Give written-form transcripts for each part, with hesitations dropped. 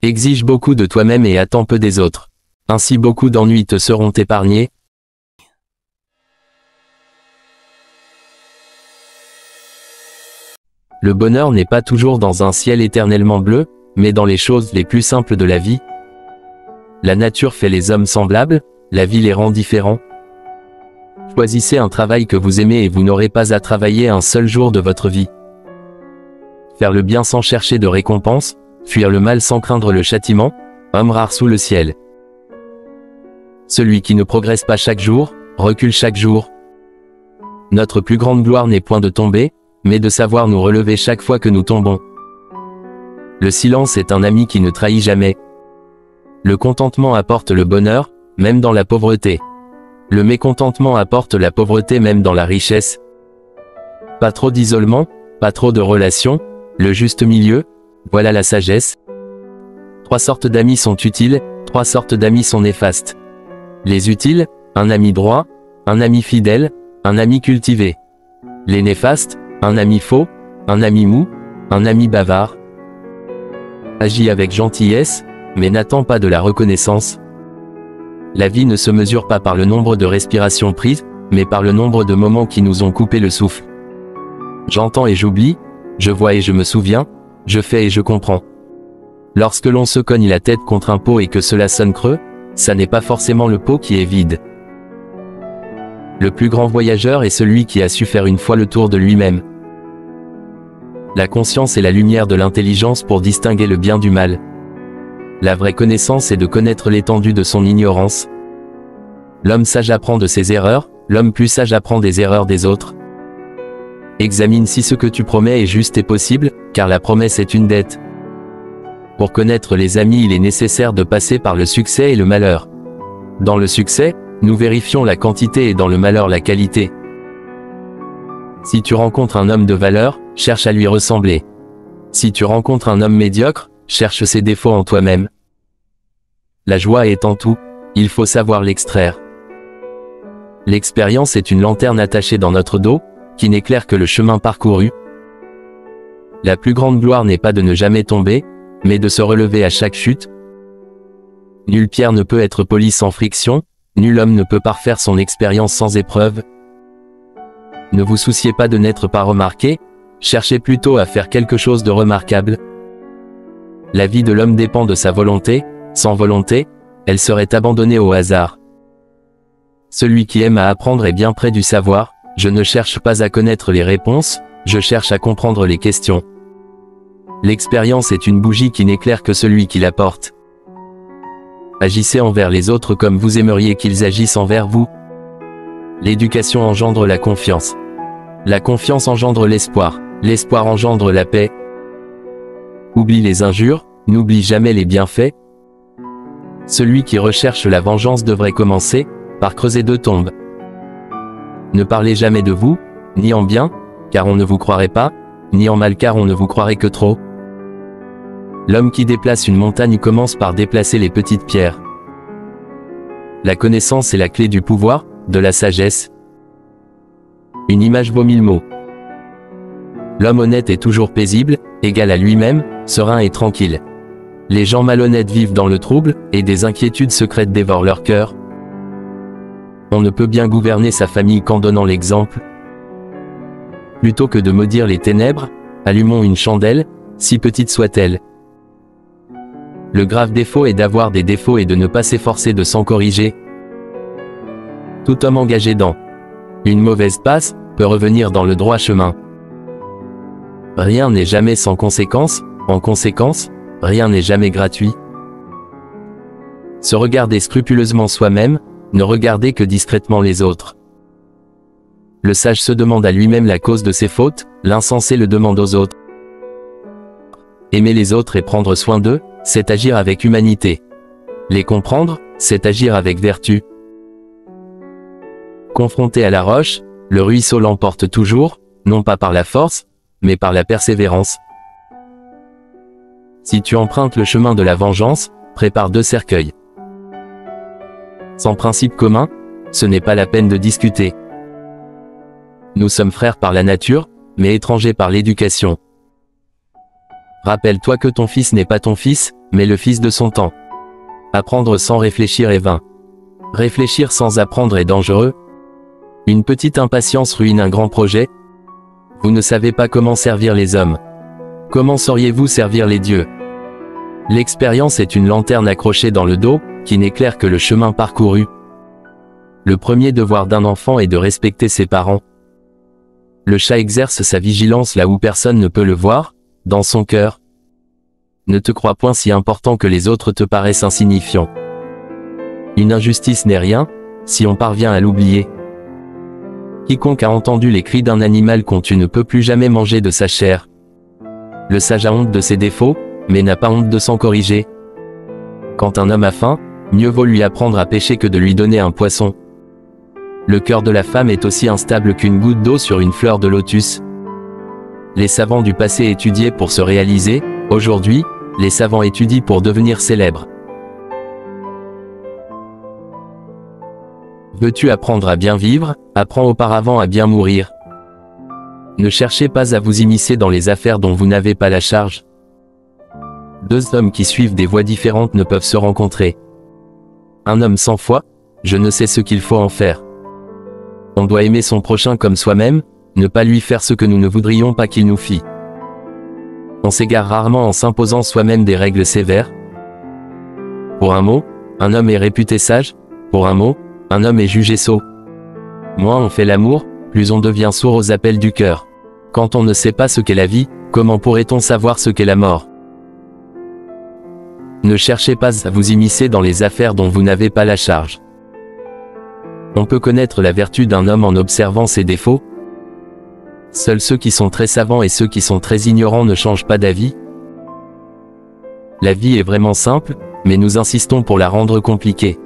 Exige beaucoup de toi-même et attends peu des autres. Ainsi beaucoup d'ennuis te seront épargnés. Le bonheur n'est pas toujours dans un ciel éternellement bleu, mais dans les choses les plus simples de la vie. La nature fait les hommes semblables, la vie les rend différents. Choisissez un travail que vous aimez et vous n'aurez pas à travailler un seul jour de votre vie. Faire le bien sans chercher de récompense, fuir le mal sans craindre le châtiment, homme rare sous le ciel. Celui qui ne progresse pas chaque jour, recule chaque jour. Notre plus grande gloire n'est point de tomber, mais de savoir nous relever chaque fois que nous tombons. Le silence est un ami qui ne trahit jamais. Le contentement apporte le bonheur, même dans la pauvreté. Le mécontentement apporte la pauvreté même dans la richesse. Pas trop d'isolement, pas trop de relations, le juste milieu, voilà la sagesse. 3 sortes d'amis sont utiles, 3 sortes d'amis sont néfastes. Les utiles, un ami droit, un ami fidèle, un ami cultivé. Les néfastes, un ami faux, un ami mou, un ami bavard. Agis avec gentillesse, mais n'attends pas de la reconnaissance. La vie ne se mesure pas par le nombre de respirations prises, mais par le nombre de moments qui nous ont coupé le souffle. J'entends et j'oublie, je vois et je me souviens, je fais et je comprends. Lorsque l'on se cogne la tête contre un pot et que cela sonne creux, ça n'est pas forcément le pot qui est vide. Le plus grand voyageur est celui qui a su faire une fois le tour de lui-même. La conscience est la lumière de l'intelligence pour distinguer le bien du mal. La vraie connaissance est de connaître l'étendue de son ignorance. L'homme sage apprend de ses erreurs, l'homme plus sage apprend des erreurs des autres. Examine si ce que tu promets est juste et possible, car la promesse est une dette. Pour connaître les amis, il est nécessaire de passer par le succès et le malheur. Dans le succès, nous vérifions la quantité et dans le malheur la qualité. Si tu rencontres un homme de valeur, cherche à lui ressembler. Si tu rencontres un homme médiocre, cherche ses défauts en toi-même. La joie est en tout, il faut savoir l'extraire. L'expérience est une lanterne attachée dans notre dos, qui n'éclaire que le chemin parcouru. La plus grande gloire n'est pas de ne jamais tomber, mais de se relever à chaque chute. Nulle pierre ne peut être polie sans friction, nul homme ne peut parfaire son expérience sans épreuve. Ne vous souciez pas de n'être pas remarqué, cherchez plutôt à faire quelque chose de remarquable. La vie de l'homme dépend de sa volonté, sans volonté, elle serait abandonnée au hasard. Celui qui aime à apprendre est bien près du savoir, je ne cherche pas à connaître les réponses, je cherche à comprendre les questions. L'expérience est une bougie qui n'éclaire que celui qui la porte. Agissez envers les autres comme vous aimeriez qu'ils agissent envers vous. L'éducation engendre la confiance. La confiance engendre l'espoir, l'espoir engendre la paix. Oublie les injures, n'oublie jamais les bienfaits. Celui qui recherche la vengeance devrait commencer par creuser 2 tombes. Ne parlez jamais de vous, ni en bien, car on ne vous croirait pas, ni en mal car on ne vous croirait que trop. L'homme qui déplace une montagne commence par déplacer les petites pierres. La connaissance est la clé du pouvoir, de la sagesse. Une image vaut 1000 mots. L'homme honnête est toujours paisible, égal à lui-même, serein et tranquille. Les gens malhonnêtes vivent dans le trouble, et des inquiétudes secrètes dévorent leur cœur. On ne peut bien gouverner sa famille qu'en donnant l'exemple. Plutôt que de maudire les ténèbres, allumons une chandelle, si petite soit-elle. Le grave défaut est d'avoir des défauts et de ne pas s'efforcer de s'en corriger. Tout homme engagé dans une mauvaise passe peut revenir dans le droit chemin. Rien n'est jamais sans conséquence, en conséquence, rien n'est jamais gratuit. Se regarder scrupuleusement soi-même, ne regarder que discrètement les autres. Le sage se demande à lui-même la cause de ses fautes, l'insensé le demande aux autres. Aimer les autres et prendre soin d'eux, c'est agir avec humanité. Les comprendre, c'est agir avec vertu. Confronté à la roche, le ruisseau l'emporte toujours, non pas par la force, mais par la persévérance. Si tu empruntes le chemin de la vengeance, prépare 2 cercueils. Sans principe commun, ce n'est pas la peine de discuter. Nous sommes frères par la nature, mais étrangers par l'éducation. Rappelle-toi que ton fils n'est pas ton fils, mais le fils de son temps. Apprendre sans réfléchir est vain. Réfléchir sans apprendre est dangereux. Une petite impatience ruine un grand projet. Vous ne savez pas comment servir les hommes. Comment sauriez-vous servir les dieux? L'expérience est une lanterne accrochée dans le dos, qui n'éclaire que le chemin parcouru. Le premier devoir d'un enfant est de respecter ses parents. Le chat exerce sa vigilance là où personne ne peut le voir, dans son cœur. Ne te crois point si important que les autres te paraissent insignifiants. Une injustice n'est rien, si on parvient à l'oublier. Quiconque a entendu les cris d'un animal qu'on tue ne peut plus jamais manger de sa chair. Le sage a honte de ses défauts, mais n'a pas honte de s'en corriger. Quand un homme a faim, mieux vaut lui apprendre à pêcher que de lui donner un poisson. Le cœur de la femme est aussi instable qu'une goutte d'eau sur une fleur de lotus. Les savants du passé étudiaient pour se réaliser, aujourd'hui, les savants étudient pour devenir célèbres. Veux-tu apprendre à bien vivre? Apprends auparavant à bien mourir. Ne cherchez pas à vous immiscer dans les affaires dont vous n'avez pas la charge. Deux hommes qui suivent des voies différentes ne peuvent se rencontrer. Un homme sans foi, je ne sais ce qu'il faut en faire. On doit aimer son prochain comme soi-même, ne pas lui faire ce que nous ne voudrions pas qu'il nous fît. On s'égare rarement en s'imposant soi-même des règles sévères. Pour un mot, un homme est réputé sage, pour un mot, un homme est jugé sot. Moins on fait l'amour, plus on devient sourd aux appels du cœur. Quand on ne sait pas ce qu'est la vie, comment pourrait-on savoir ce qu'est la mort? Ne cherchez pas à vous immiscer dans les affaires dont vous n'avez pas la charge. On peut connaître la vertu d'un homme en observant ses défauts. Seuls ceux qui sont très savants et ceux qui sont très ignorants ne changent pas d'avis. La vie est vraiment simple, mais nous insistons pour la rendre compliquée.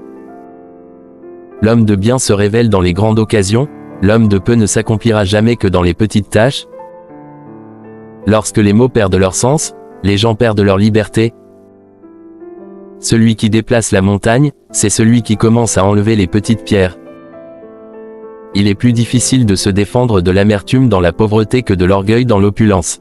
L'homme de bien se révèle dans les grandes occasions, l'homme de peu ne s'accomplira jamais que dans les petites tâches. Lorsque les mots perdent leur sens, les gens perdent leur liberté. Celui qui déplace la montagne, c'est celui qui commence à enlever les petites pierres. Il est plus difficile de se défendre de l'amertume dans la pauvreté que de l'orgueil dans l'opulence.